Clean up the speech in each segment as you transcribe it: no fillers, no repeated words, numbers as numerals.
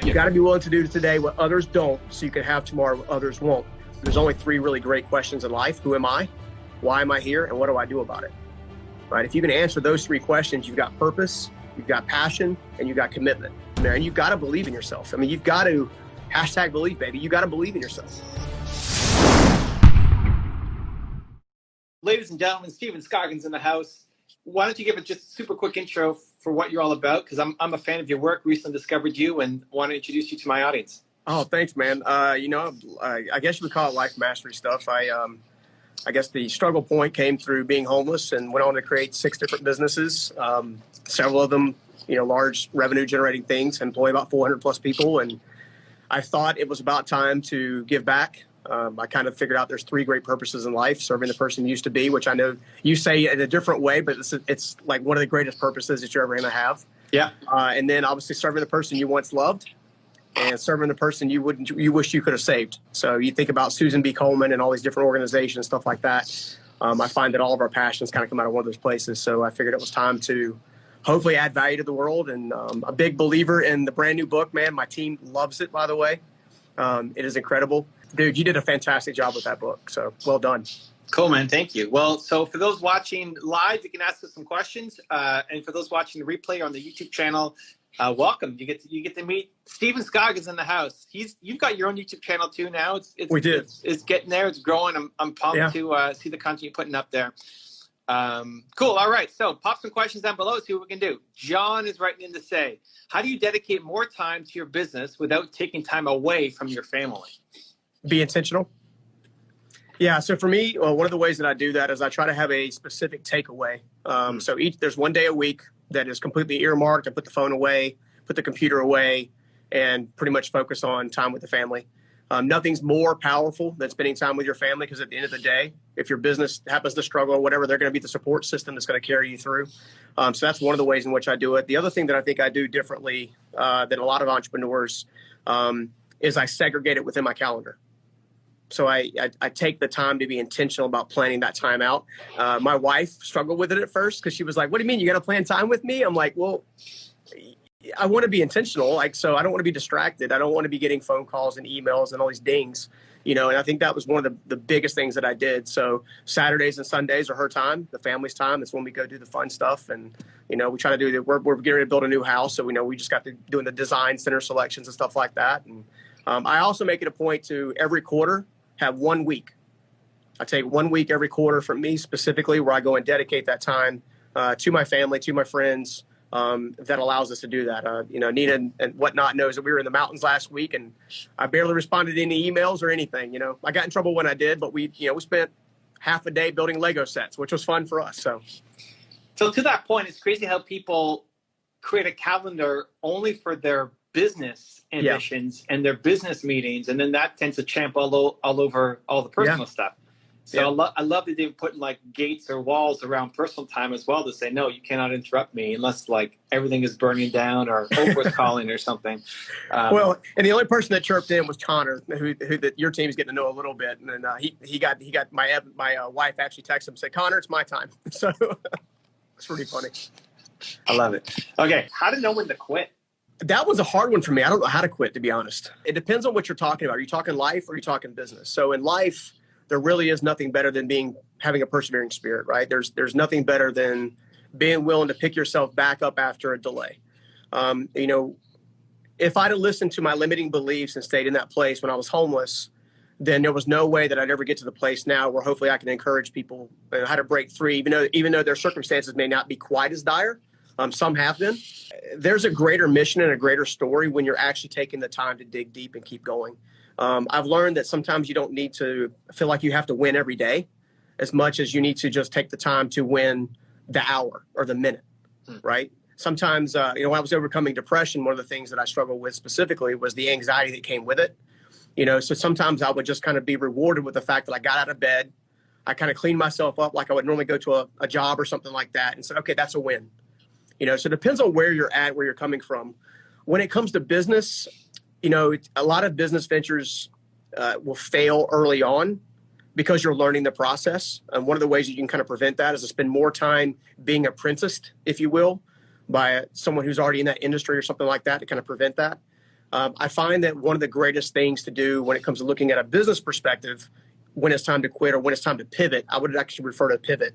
You got to be willing to do today what others don't so you can have tomorrow what others won't. There's only three really great questions in life. Who am I? Why am I here? And what do I do about it? Right? If you can answer those three questions, you've got purpose, you've got passion, and you've got commitment. And you've got to believe in yourself. I mean, you've got to #believe, baby. You got to believe in yourself. Ladies and gentlemen, Scoggins in the house. Why don't you give it just a super quick intro for what you're all about? Because I'm a fan of your work, recently discovered you, and want to introduce you to my audience. Oh, thanks, man. I guess you would call it life mastery stuff. I guess the struggle point came through being homeless and went on to create 6 different businesses. Several of them, large revenue generating things, employ about 400 plus people. And I thought it was about time to give back. I kind of figured out there's 3 great purposes in life: serving the person you used to be, which I know you say in a different way, but it's like one of the greatest purposes that you're ever going to have. Yeah. And then obviously serving the person you once loved, and serving the person you wish you could have saved. So you think about Susan B. Komen and all these different organizations, stuff like that. I find that all of our passions kind of come out of one of those places. So I figured it was time to hopefully add value to the world. And a big believer in the brand new book, man. My team loves it, by the way. It is incredible. Dude, you did a fantastic job with that book. So well done. Cool, man. Thank you. Well, so for those watching live, you can ask us some questions. And for those watching the replay on the YouTube channel, welcome. You get to meet Steven Scoggins in the house. You've got your own YouTube channel too now. It's getting there. It's growing. I'm pumped to see the content you're putting up there. Cool. All right. So pop some questions down below. See what we can do. John is writing in to say, how do you dedicate more time to your business without taking time away from your family? Be intentional. Yeah. So for me, one of the ways that I do that is I try to have a specific takeaway. So there's one day a week that is completely earmarked. I put the phone away, put the computer away, and pretty much focus on time with the family. Nothing's more powerful than spending time with your family, because at the end of the day, if your business happens to struggle or whatever, they're going to be the support system that's going to carry you through. So that's one of the ways in which I do it. The other thing that I think I do differently than a lot of entrepreneurs is I segregate it within my calendar. So I take the time to be intentional about planning that time out. My wife struggled with it at first because she was like, what do you mean? You got to plan time with me? I'm like, well, I want to be intentional. So I don't want to be distracted. I don't want to be getting phone calls and emails and all these dings, and I think that was one of the biggest things that I did. So Saturdays and Sundays are her time, the family's time. That's when we go do the fun stuff. And, we try to do we're getting ready to build a new house. So we just got to doing the design center selections and stuff like that. And I also make it a point to every quarter have 1 week. I take 1 week every quarter from me specifically where I go and dedicate that time to my family, to my friends. That allows us to do that. Nina and whatnot knows that we were in the mountains last week, and I barely responded to any emails or anything. I got in trouble when I did, but we spent half a day building Lego sets, which was fun for us. So to that point, it's crazy how people create a calendar only for their business ambitions and their business meetings, and then that tends to champ all over all the personal stuff. So I love that they're putting like gates or walls around personal time as well to say, no, you cannot interrupt me unless like everything is burning down or Oprah's calling or something. Well, and the only person that chirped in was Connor, who your team's getting to know a little bit. And then he got my wife actually texted him and said, Connor, it's my time. So it's pretty funny. I love it. Okay. How to know when to quit? That was a hard one for me. I don't know how to quit, to be honest. It depends on what you're talking about. Are you talking life or are you talking business? So in life, there really is nothing better than having a persevering spirit, right? There's nothing better than being willing to pick yourself back up after a delay. If I'd have listened to my limiting beliefs and stayed in that place when I was homeless, then there was no way that I'd ever get to the place now where hopefully I can encourage people how to break free, even though their circumstances may not be quite as dire. Some have been. There's a greater mission and a greater story when you're actually taking the time to dig deep and keep going. I've learned that sometimes you don't need to feel like you have to win every day as much as you need to just take the time to win the hour or the minute, right? Sometimes, when I was overcoming depression, one of the things that I struggled with specifically was the anxiety that came with it. So sometimes I would just kind of be rewarded with the fact that I got out of bed. I kind of cleaned myself up like I would normally go to a job or something like that and said, okay, that's a win. So it depends on where you're at, where you're coming from. When it comes to business, a lot of business ventures will fail early on because you're learning the process. And one of the ways that you can kind of prevent that is to spend more time being apprenticed, if you will, by someone who's already in that industry or something like that to kind of prevent that. I find that one of the greatest things to do when it comes to looking at a business perspective, when it's time to quit or when it's time to pivot, I would actually refer to pivot,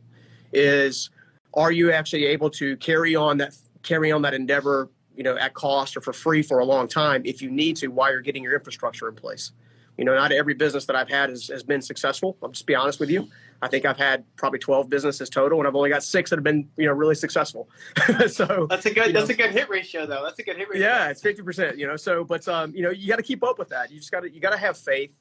is are you actually able to carry on that endeavor, at cost or for free for a long time if you need to while you're getting your infrastructure in place. Not every business that I've had has been successful. I'll just be honest with you. I think I've had probably 12 business total, and I've only got 6 that have been, really successful. So that's a good hit ratio, though. That's a good hit ratio. Yeah, it's 50%. So, but you got to keep up with that. You got to have faith.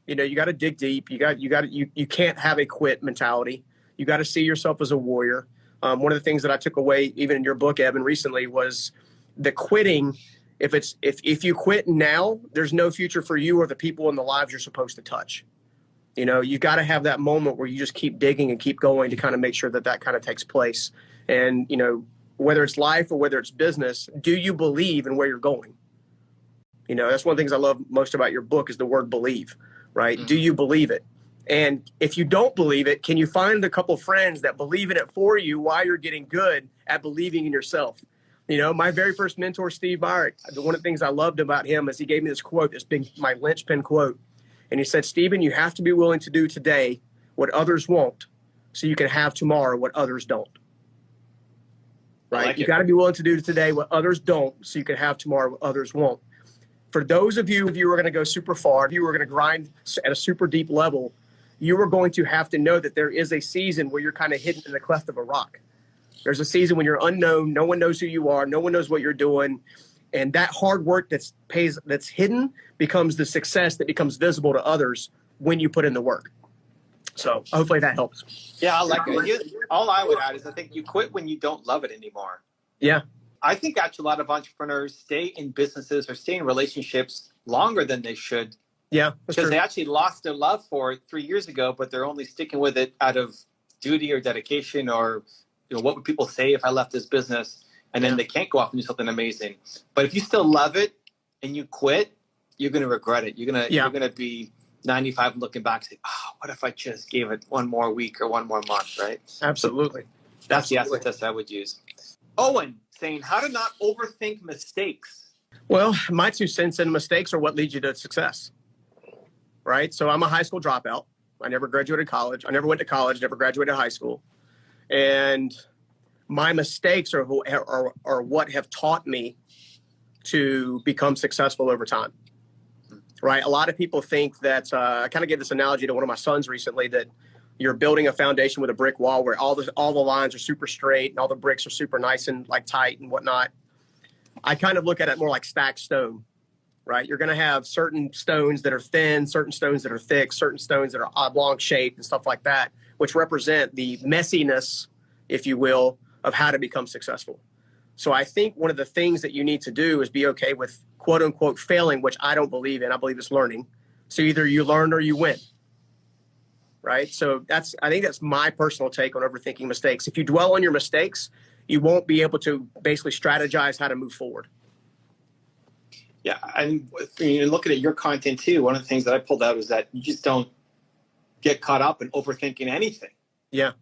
You got to dig deep. You can't have a quit mentality. You got to see yourself as a warrior. One of the things that I took away, even in your book, Evan, recently, was the quitting. If you quit now, there's no future for you or the people in the lives you're supposed to touch. You got to have that moment where you just keep digging and keep going to kind of make sure that kind of takes place. And, whether it's life or whether it's business, do you believe in where you're going? That's one of the things I love most about your book is the word believe, right? Mm-hmm. Do you believe it? And if you don't believe it, can you find a couple friends that believe in it for you while you're getting good at believing in yourself? My very first mentor, Steve Myrick, one of the things I loved about him is he gave me this quote, this big, my linchpin quote. And he said, Stephen, you have to be willing to do today what others won't so you can have tomorrow what others don't. Right? You got to be willing to do today what others don't so you can have tomorrow what others won't. For those of you, if you are going to go super far, if you are going to grind at a super deep level, you are going to have to know that there is a season where you're kind of hidden in the cleft of a rock. There's a season when you're unknown. No one knows who you are. No one knows what you're doing. And that hard work that's hidden becomes the success that becomes visible to others when you put in the work. So hopefully that helps. Yeah, I like it. All I would add is I think you quit when you don't love it anymore. Yeah. I think actually a lot of entrepreneurs stay in businesses or stay in relationships longer than they should. Yeah. Because they actually lost their love for it 3 years ago, but they're only sticking with it out of duty or dedication or, what would people say if I left this business? And then they can't go off and do something amazing. But if you still love it and you quit, you're going to regret it. You're going to be 95 and looking back and say, oh, what if I just gave it one more week or one more month, right? Absolutely. That's the acid test I would use. Owen saying, how to not overthink mistakes. Well, my 2 cents in mistakes are what leads you to success, right? So I'm a high school dropout. I never graduated college. I never went to college, never graduated high school. And my mistakes are what have taught me to become successful over time, right? A lot of people think that, I kind of gave this analogy to one of my sons recently, that you're building a foundation with a brick wall where all the lines are super straight and all the bricks are super nice and like tight and whatnot. I kind of look at it more like stacked stone, right? You're going to have certain stones that are thin, certain stones that are thick, certain stones that are oblong shaped and stuff like that, which represent the messiness, if you will, of how to become successful. So I think one of the things that you need to do is be okay with quote unquote failing, which I don't believe in. I believe it's learning. So either you learn or you win. Right. So I think that's my personal take on overthinking mistakes. If you dwell on your mistakes, you won't be able to basically strategize how to move forward. Yeah. And looking at your content too, one of the things that I pulled out is that you just don't get caught up in overthinking anything. Yeah.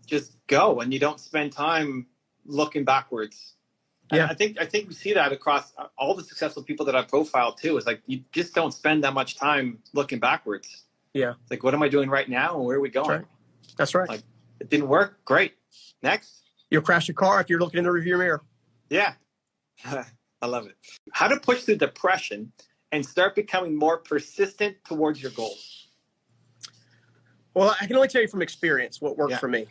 Just go, and you don't spend time looking backwards. Yeah. And I think we see that across all the successful people that I profiled too. Is like, you just don't spend that much time looking backwards. Yeah. It's like, what am I doing right now? And where are we going? That's right. Like, it didn't work. Great. Next. You'll crash your car if you're looking in the rearview mirror. Yeah. I love it. How to push through depression and start becoming more persistent towards your goals. Well, I can only tell you from experience what worked for me.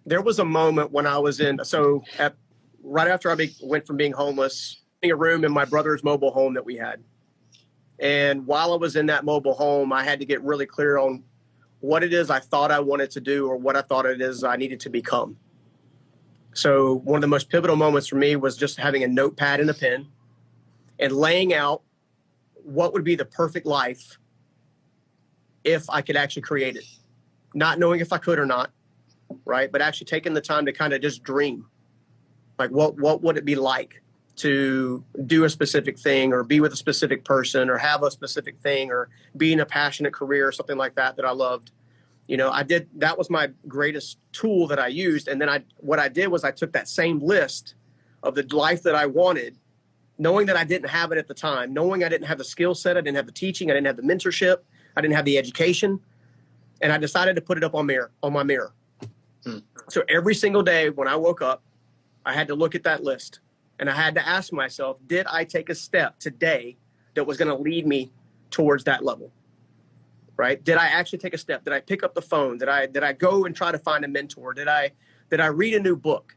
There was a moment when I was right after I went from being homeless, in a room in my brother's mobile home that we had. And while I was in that mobile home, I had to get really clear on what it is I thought I wanted to do or what I thought it is I needed to become. So one of the most pivotal moments for me was just having a notepad and a pen and laying out what would be the perfect life if I could actually create it. Not knowing if I could or not, right? But actually taking the time to kind of just dream. Like what would it be like to do a specific thing or be with a specific person or have a specific thing or be in a passionate career or something like that I loved. That was my greatest tool that I used. And then what I did was I took that same list of the life that I wanted knowing that I didn't have it at the time, knowing I didn't have the skill set, I didn't have the teaching, I didn't have the mentorship, I didn't have the education, and I decided to put it up on my mirror. So every single day when I woke up, I had to look at that list, and I had to ask myself, did I take a step today that was going to lead me towards that level? Right? Did I actually take a step? Did I pick up the phone? Did I go and try to find a mentor? Did I read a new book?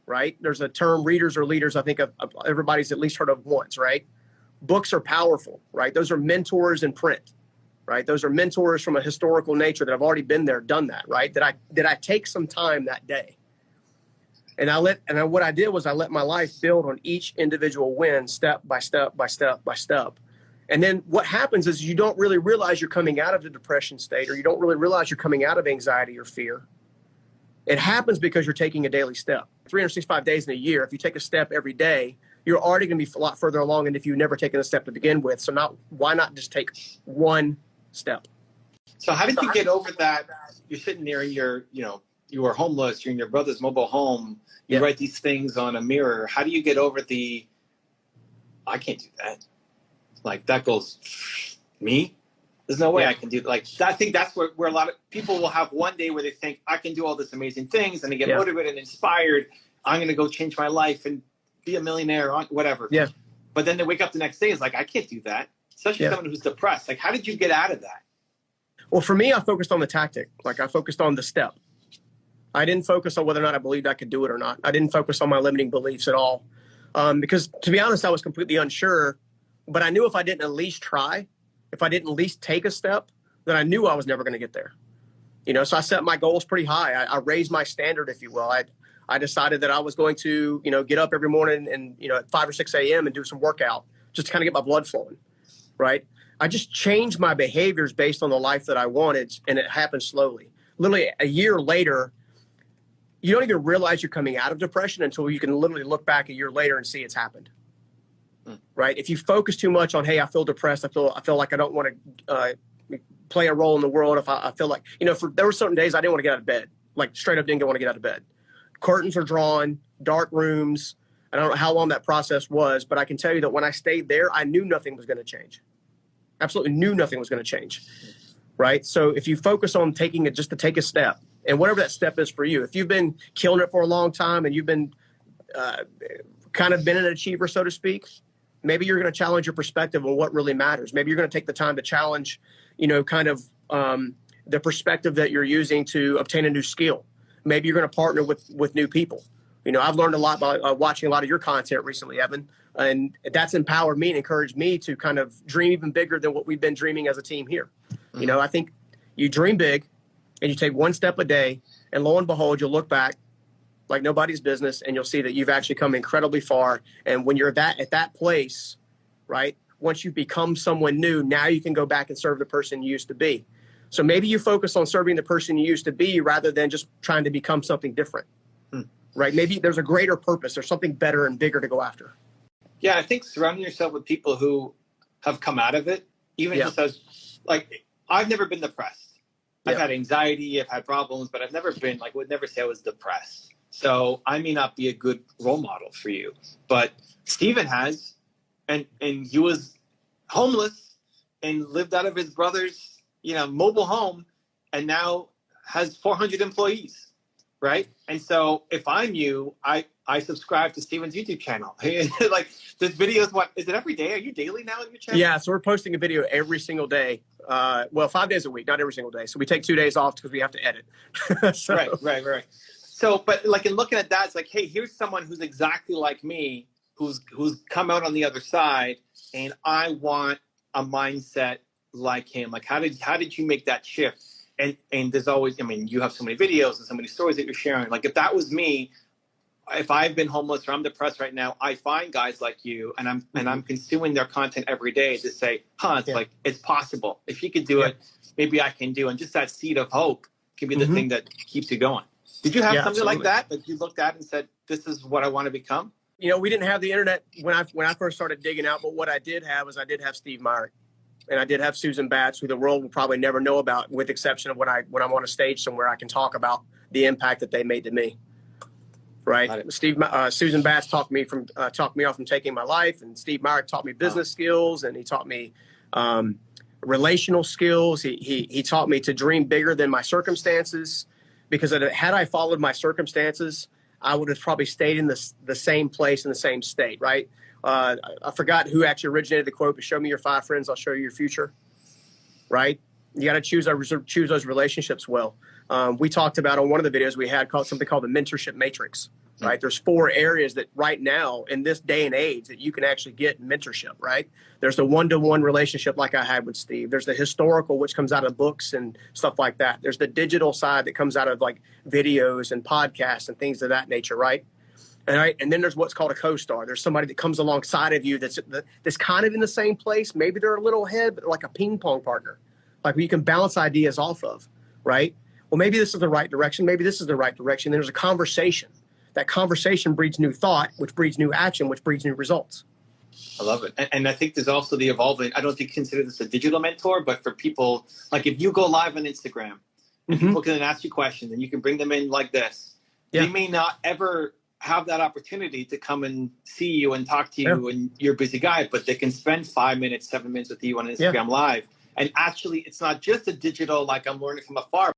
Right? There's a term, readers or leaders, I think everybody's at least heard of once, right? Books are powerful, right? Those are mentors in print, right? Those are mentors from a historical nature that have already been there, done that, right? Did I take some time that day? And what I did was I let my life build on each individual win, step by step by step by step. And then what happens is you don't really realize you're coming out of the depression state, or you don't really realize you're coming out of anxiety or fear. It happens because you're taking a daily step. 365 days in a year, if you take a step every day, you're already going to be a lot further along than if you've never taken a step to begin with. So why not just take one step? So how did you get over that? You're sitting there, you were homeless, you're in your brother's mobile home, you write these things on a mirror. How do you get over I can't do that? Like, that goes, me? There's no way I can do that. Like, I think that's where a lot of people will have one day where they think, I can do all this amazing things, and they get motivated and inspired. I'm going to go change my life and be a millionaire, or whatever. Yeah. But then they wake up the next day, it's like, I can't do that. Especially someone who's depressed. Like, how did you get out of that? Well, for me, I focused on the tactic. Like, I focused on the step. I didn't focus on whether or not I believed I could do it or not. I didn't focus on my limiting beliefs at all. Because, to be honest, I was completely unsure. But I knew if I didn't at least try, if I didn't at least take a step, then I knew I was never going to get there. So I set my goals pretty high. I raised my standard, if you will. I decided that I was going to, get up every morning and, at 5 or 6 a.m. and do some workout just to kind of get my blood flowing, right? I just changed my behaviors based on the life that I wanted, and it happened slowly. Literally a year later, you don't even realize you're coming out of depression until you can literally look back a year later and see it's happened. Right? If you focus too much on, hey, I feel depressed, I feel like I don't want to play a role in the world. If I feel like, there were certain days I didn't want to get out of bed, like straight up didn't want to get out of bed. Curtains are drawn, dark rooms. I don't know how long that process was, but I can tell you that when I stayed there, I knew nothing was going to change. Absolutely knew nothing was going to change. Right? So if you focus on taking it just to take a step, and whatever that step is for you, if you've been killing it for a long time and you've been kind of been an achiever, so to speak, maybe you're going to challenge your perspective on what really matters. Maybe you're going to take the time to challenge, the perspective that you're using to obtain a new skill. Maybe you're going to partner with new people. I've learned a lot by watching a lot of your content recently, Evan, and that's empowered me and encouraged me to kind of dream even bigger than what we've been dreaming as a team here. Mm-hmm. I think you dream big and you take one step a day, and lo and behold, you'll look back like nobody's business, and you'll see that you've actually come incredibly far. And when you're at that place, right, once you become someone new, now you can go back and serve the person you used to be. So maybe you focus on serving the person you used to be rather than just trying to become something different, right? Maybe there's a greater purpose or something better and bigger to go after. Yeah, I think surrounding yourself with people who have come out of it, even just as, like, I've never been depressed. I've had anxiety, I've had problems, but I've never been, would never say I was depressed. So I may not be a good role model for you, but Steven has, and he was homeless and lived out of his brother's, mobile home, and now has 400 employees, right? And so if I'm you, I subscribe to Steven's YouTube channel. Like, this videos, what is it every day? Are you daily now on your channel? Yeah, so we're posting a video every single day. 5 days a week, not every single day. So we take 2 days off because we have to edit. So. Right. So, but in looking at that, it's like, hey, here's someone who's exactly like me, who's come out on the other side, and I want a mindset like him. Like, how did you make that shift? And there's always, you have so many videos and so many stories that you're sharing. Like, if that was me, if I've been homeless or I'm depressed right now, I find guys like you, and I'm consuming their content every day to say, like, it's possible. If you could do it, maybe I can do. And just that seed of hope can be the thing that keeps you going. Did you have something like that you looked at and said, this is what I want to become? We didn't have the internet when I first started digging out, but what I did have was I did have Steve Myrick, and I did have Susan Batts, who the world will probably never know about, with exception of when I'm on a stage somewhere, I can talk about the impact that they made to me. right? Got it. Susan Batts talked me off from taking my life, and Steve Meyer taught me business skills, and he taught me relational skills. He taught me to dream bigger than my circumstances, because had I followed my circumstances, I would have probably stayed in the same place in the same state, right? I forgot who actually originated the quote, but show me your 5 friends, I'll show you your future, right? You got to choose those relationships well. We talked about on one of the videos we had something called the mentorship matrix, right? There's 4 areas that right now in this day and age that you can actually get mentorship, right? There's the one-to-one relationship like I had with Steve. There's the historical, which comes out of books and stuff like that. There's the digital side that comes out of like videos and podcasts and things of that nature, right? And then there's what's called a co-star. There's somebody that comes alongside of you that's kind of in the same place. Maybe they're a little ahead, but like a ping pong partner, like where you can bounce ideas off of, right? Well, maybe this is the right direction. Maybe this is the right direction. There's a conversation. That conversation breeds new thought, which breeds new action, which breeds new results. I love it. And I think there's also the evolving. I don't think you consider this a digital mentor, but for people, like if you go live on Instagram and people can ask you questions and you can bring them in like this, they may not ever have that opportunity to come and see you and talk to you and you're a busy guy, but they can spend 5 minutes, 7 minutes with you on Instagram live. And actually, it's not just a digital, like I'm learning from afar.